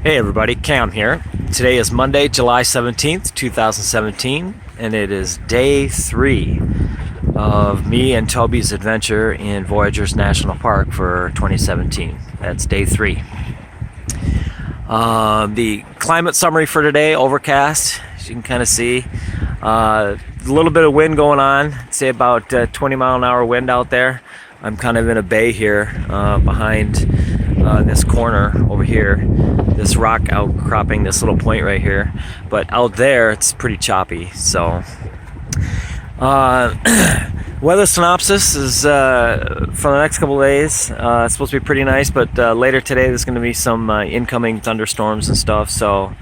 Hey everybody, Cam here. Today is Monday, July 17th, 2017, and it is day 3 of me and Toby's adventure in Voyageurs National Park for 2017. That's day 3. The climate summary for today, overcast, as you can kind of see. A little bit of wind going on, say about 20 mile an hour wind out there. I'm kind of in a bay here behind this corner over here. This rock outcropping, this little point right here, but out there it's pretty choppy. So weather synopsis is for the next couple of days. It's supposed to be pretty nice, but later today there's going to be some incoming thunderstorms and stuff, so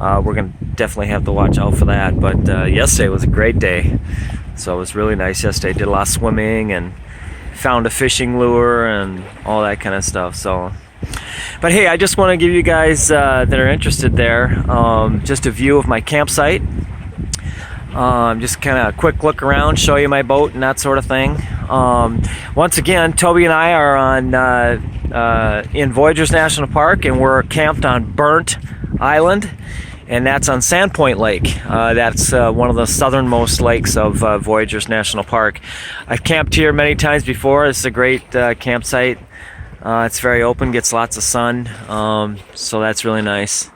we're going to definitely have to watch out for that. But yesterday was a great day, so it was really nice yesterday. Did a lot of swimming and found a fishing lure and all that kind of stuff. So but hey, I just want to give you guys that are interested there just a view of my campsite. Just kind of a quick look around, show you my boat and that sort of thing. Once again, Toby and I are on in Voyageurs National Park, and we're camped on Burnt Island, and that's on Sandpoint Lake. That's one of the southernmost lakes of Voyageurs National Park. I've camped here many times before. It's a great campsite. It's very open, gets lots of sun, so that's really nice.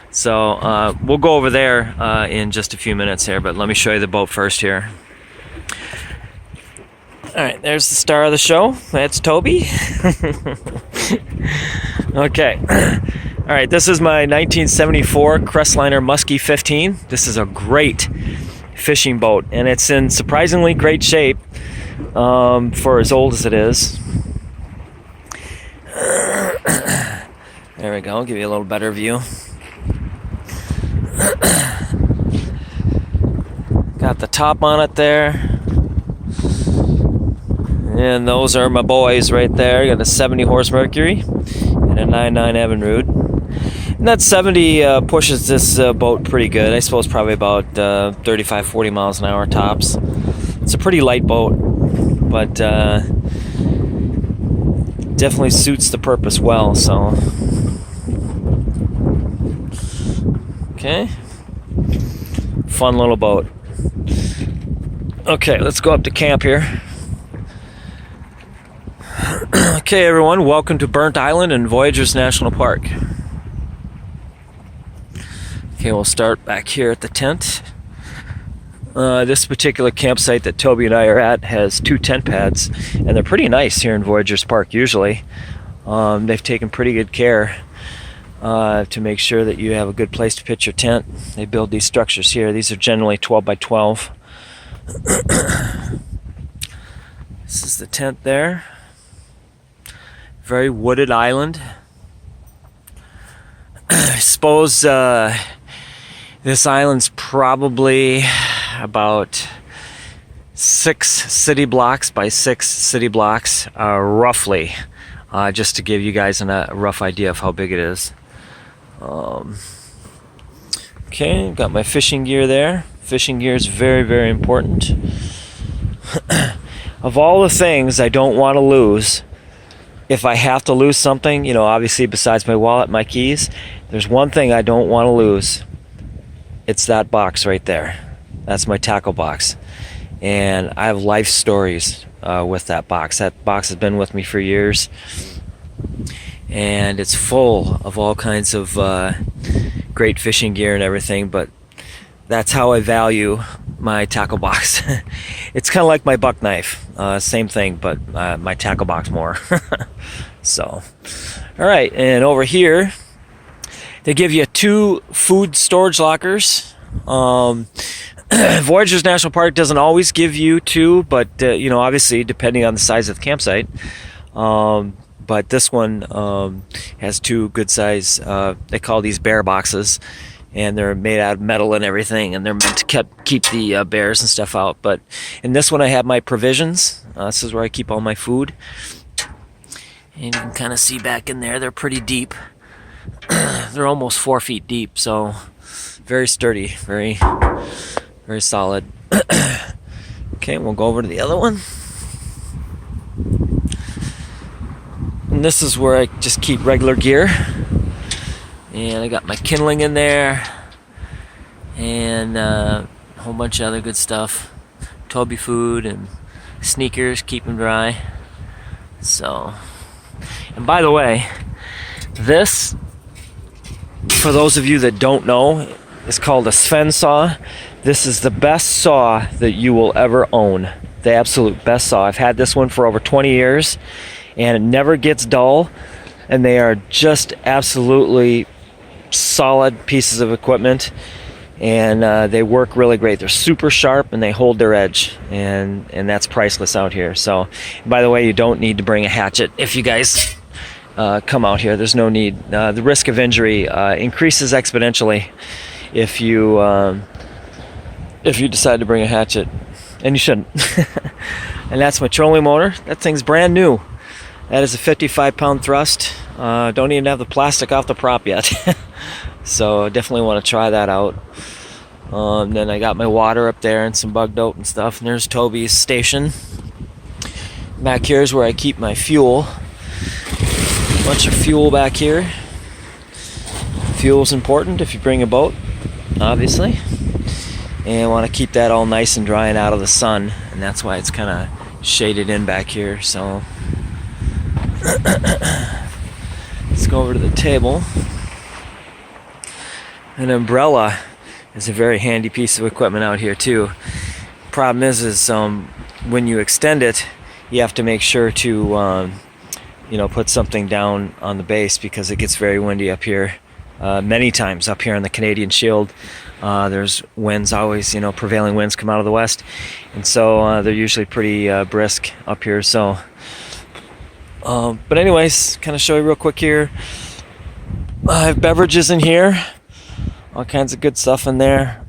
So we'll go over there in just a few minutes here, but let me show you the boat first here. Alright, there's the star of the show. That's Toby. Okay. Alright, this is my 1974 Crestliner Muskie 15. This is a great fishing boat, and it's in surprisingly great shape for as old as it is. There we go, I'll give you a little better view. Got the top on it there. And those are my boys right there. Got a 70 horse Mercury and a 99 Evinrude. And that 70 pushes this boat pretty good. I suppose probably about 35-40 miles an hour tops. It's a pretty light boat, but definitely suits the purpose well. So okay, fun little boat. Okay, let's go up to camp here. Okay, everyone, welcome to Burnt Island in Voyageurs National Park. Okay, we'll start back here at the tent. This particular campsite that Toby and I are at has 2 tent pads, and they're pretty nice here in Voyageurs Park usually. They've taken pretty good care to make sure that you have a good place to pitch your tent. They build these structures here. These are generally 12 by 12. This is the tent there. Very wooded island. I suppose this island's probably about 6 city blocks by 6 city blocks, roughly, just to give you guys a rough idea of how big it is. Okay, got my fishing gear there. Fishing gear is very, very important. Of all the things I don't want to lose, if I have to lose something, you know, obviously besides my wallet, my keys, there's one thing I don't want to lose. It's that box right there. That's my tackle box. And I have life stories with that box. That box has been with me for years. And it's full of all kinds of great fishing gear and everything, but that's how I value my tackle box. It's kind of like my buck knife. Same thing, but my tackle box more. So, alright, and over here, they give you 2 food storage lockers. Voyageurs National Park doesn't always give you 2, but, you know, obviously, depending on the size of the campsite. But this one has 2 good size, they call these bear boxes, and they're made out of metal and everything, and they're meant to keep the bears and stuff out. But in this one I have my provisions. This is where I keep all my food. And you can kind of see back in there, they're pretty deep. They're almost 4 feet deep, so very sturdy, very, very solid. Okay, we'll go over to the other one. And this is where I just keep regular gear. And I got my kindling in there, and a whole bunch of other good stuff. Toby food and sneakers, keep them dry. So, and by the way, this, for those of you that don't know, is called a Sven Saw. This is the best saw that you will ever own. The absolute best saw. I've had this one for over 20 years, and it never gets dull, and they are just absolutely solid pieces of equipment, and they work really great. They're super sharp and they hold their edge, and that's priceless out here. So, by the way, you don't need to bring a hatchet if you guys come out here. There's no need. The risk of injury increases exponentially if you decide to bring a hatchet, and you shouldn't. And that's my trolling motor. That thing's brand new. That is a 55-pound thrust. Don't even have the plastic off the prop yet. So definitely want to try that out. Then I got my water up there and some bug dope and stuff. And there's Toby's station. Back here is where I keep my fuel. A bunch of fuel back here. Fuel's important if you bring a boat, obviously. And want to keep that all nice and dry and out of the sun. And that's why it's kind of shaded in back here. So let's go over to the table. An umbrella is a very handy piece of equipment out here too. Problem is when you extend it, you have to make sure to put something down on the base, because it gets very windy up here. Many times up here on the Canadian Shield, there's winds always, prevailing winds come out of the west, and so they're usually pretty brisk up here. So, but anyways, kind of show you real quick here. I have beverages in here. All kinds of good stuff in there.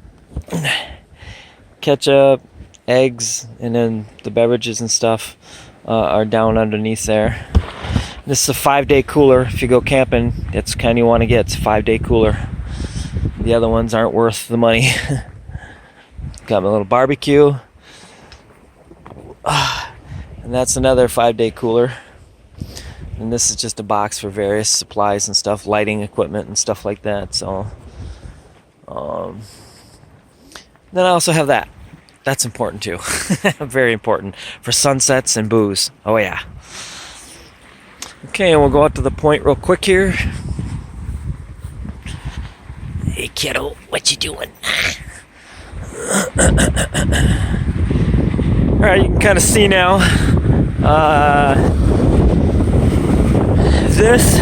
Ketchup, eggs, and then the beverages and stuff are down underneath there. This is a 5-day cooler. If you go camping, it's kind of you want to get. It's a 5-day cooler. The other ones aren't worth the money. Got my little barbecue. And that's another 5-day cooler. And this is just a box for various supplies and stuff, lighting equipment and stuff like that. So then I also have that. That's important too. Very important for sunsets and booze. Oh yeah. Okay, and we'll go out to the point real quick here. Hey kiddo, what you doing? Alright, you can kind of see now. This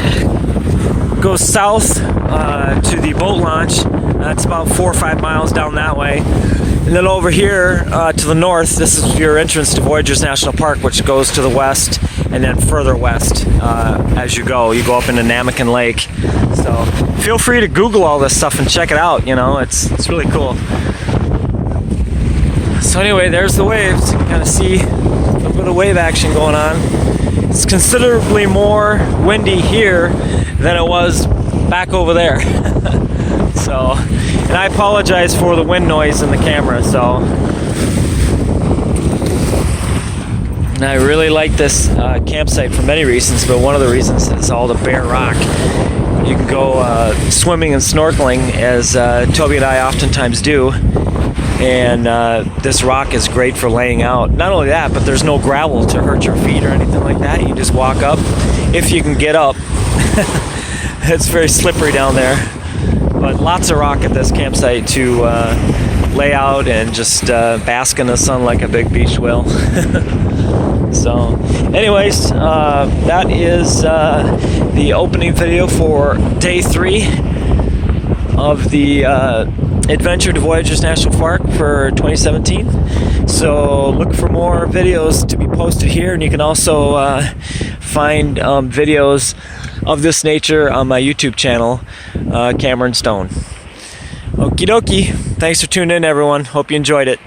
goes south to the boat launch. That's about 4 or 5 miles down that way. And then over here to the north, this is your entrance to Voyageurs National Park, which goes to the west, and then further west as you go. You go up into Namakan Lake. So feel free to Google all this stuff and check it out. It's really cool. So anyway, there's the waves. You can kind of see a little bit of wave action going on. It's considerably more windy here than it was back over there. So, and I apologize for the wind noise in the camera. So, and I really like this campsite for many reasons, but one of the reasons is all the bare rock. You can go swimming and snorkeling, as Toby and I oftentimes do, and this rock is great for laying out. Not only that, but there's no gravel to hurt your feet or anything like that. You just walk up, if you can get up. It's very slippery down there. But lots of rock at this campsite to lay out and just bask in the sun like a big beach whale. So, anyways, that is the opening video for day 3 of the adventure to Voyageurs National Park for 2017. So look for more videos to be posted here, and you can also find videos of this nature on my YouTube channel, Cameron Stone. Okie dokie. Thanks for tuning in, everyone. Hope you enjoyed it.